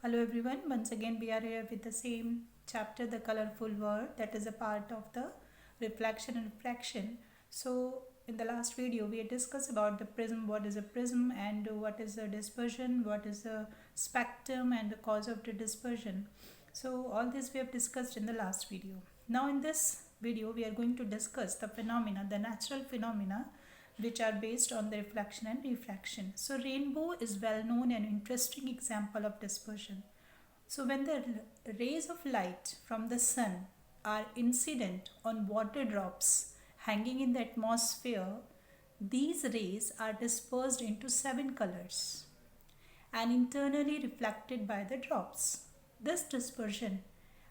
Hello everyone, once again we are here with the same chapter, the colorful world, that is a part of the reflection and refraction. So in the last video we had discussed about the prism, what is a prism and what is the dispersion, what is the spectrum and the cause of the dispersion. So all this we have discussed in the last video. Now in this video we are going to discuss the phenomena, the natural phenomena which are based on the reflection and refraction. So rainbow is well known and interesting example of dispersion. So when the rays of light from the sun are incident on water drops hanging in the atmosphere, these rays are dispersed into 7 colors and internally reflected by the drops. This dispersion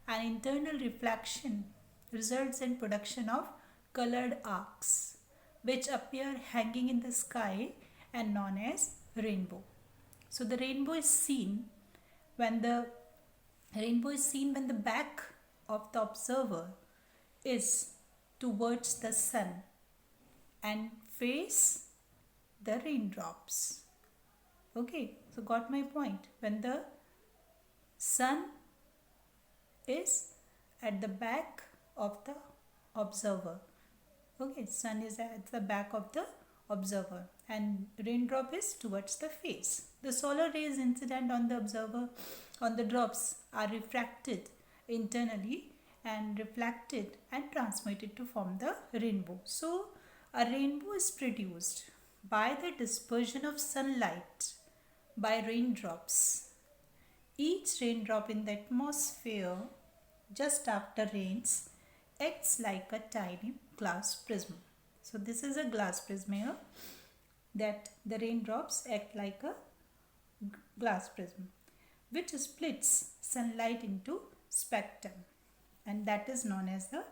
and internal reflection results in production of colored arcs which appear hanging in the sky and known as rainbow. So the rainbow is seen when the back of the observer is towards the sun and face the raindrops. Okay, so got my point. When the sun is at the back of the observer. Okay, sun is at the back of the observer and raindrop is towards the face. The solar rays incident on the observer on the drops are refracted internally and reflected and transmitted to form the rainbow. So a rainbow is produced by the dispersion of sunlight by raindrops. Each raindrop in the atmosphere just after rains acts like a tiny glass prism. So this is a glass prism here, that the raindrops act like a glass prism which splits sunlight into spectrum, and that is known as the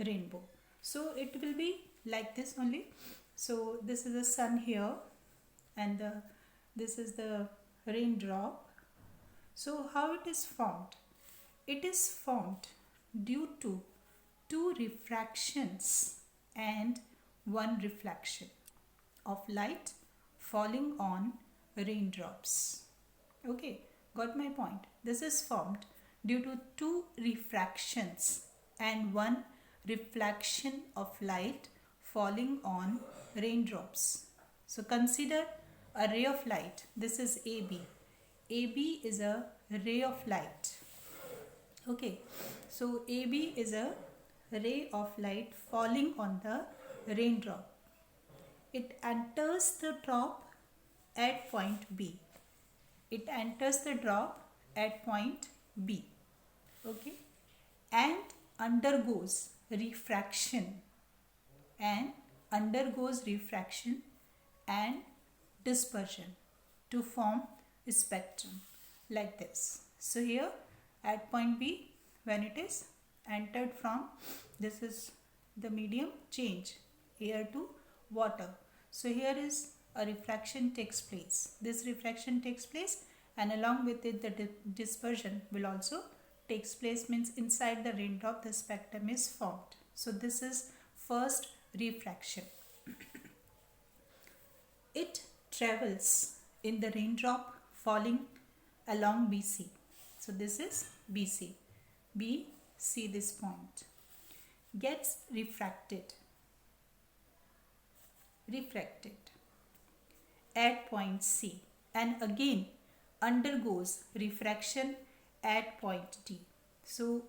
rainbow. So it will be like this only. So this is the sun here and this is the raindrop. So how it is formed? It is formed due to 2 refractions and 1 reflection of light falling on raindrops. Okay, got my point. This is formed due to 2 refractions and 1 reflection of light falling on raindrops. So consider a ray of light. This is AB. AB is a ray of light. Okay, so AB is a ray of light falling on the raindrop. It enters the drop at point B. It enters the drop at point B. Okay, and undergoes refraction and dispersion to form a spectrum like this. So here at point B, when it is entered from, this is the medium change, air to water. So here is a refraction takes place. This refraction takes place and along with it the dispersion will also takes place, means inside the raindrop the spectrum is formed. So this is first refraction. It travels in the raindrop falling along BC. So this is BC. B, see this point. Gets refracted at point C and again undergoes refraction at point D. So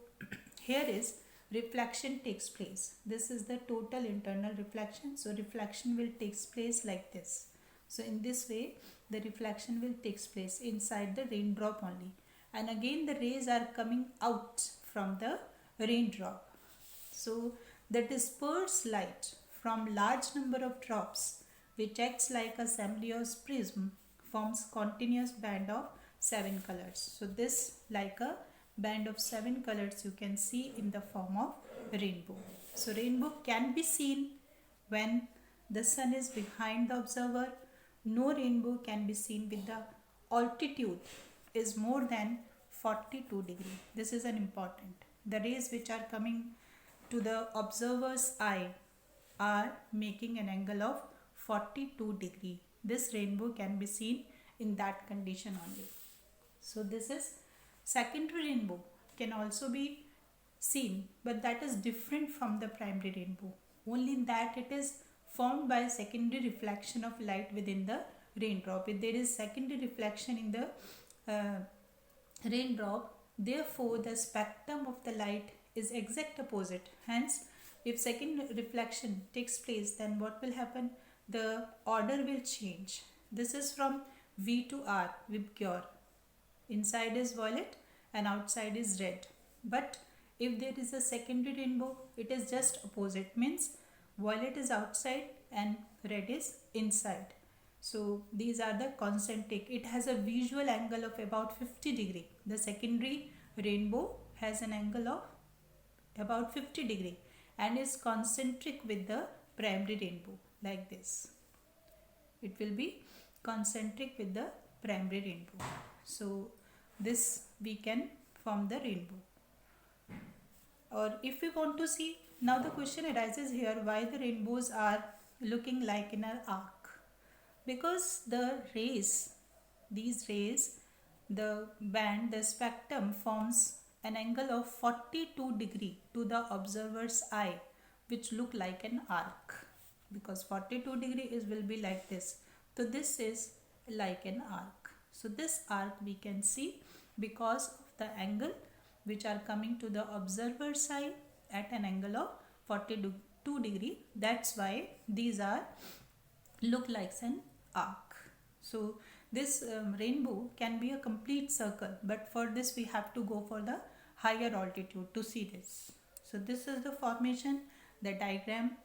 here is reflection takes place. This is the total internal reflection. So reflection will takes place like this. So in this way the reflection will takes place inside the raindrop only, and again the rays are coming out from the raindrop. So the dispersed light from large number of drops which acts like a Saint-Beuve prism forms continuous band of 7 colors. So this like a band of 7 colors you can see in the form of rainbow. So rainbow can be seen when the sun is behind the observer. No rainbow can be seen with the altitude is more than 42 degree. This is an important. The rays which are coming to the observer's eye are making an angle of 42 degree. This rainbow can be seen in that condition only. So this is Secondary rainbow can also be seen, but that is different from the primary rainbow. Only in that it is formed by secondary reflection of light within the raindrop. If there is secondary reflection in the raindrop, therefore the spectrum of the light is exact opposite. Hence, if second reflection takes place, then what will happen? The order will change. This is from V to R with cure. Inside is violet and outside is red. But if there is a secondary rainbow, it is just opposite, means violet is outside and red is inside. So these are the concentric. It has a visual angle of about 50 degree. The secondary rainbow has an angle of about 50 degree and is concentric with the primary rainbow, like this. It will be concentric with the primary rainbow. So this we can form the rainbow. Or if we want to see, now the question arises here, why the rainbows are looking like in an arc? Because the rays, these rays, the band, the spectrum forms an angle of 42 degree to the observer's eye, which look like an arc, because 42 degree is will be like this. So this is like an arc. So this arc we can see because of the angle which are coming to the observer's eye at an angle of 42 degree. That's why these are look like an arc. So this rainbow can be a complete circle, but for this we have to go for the higher altitude to see this. So this is the formation, the diagram.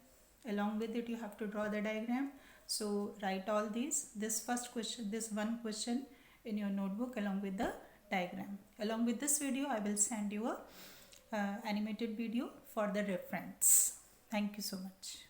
Along with it you have to draw the diagram. So write all these, this first question, this one question in your notebook along with the diagram. Along with this video I will send you a animated video for the reference. Thank you so much.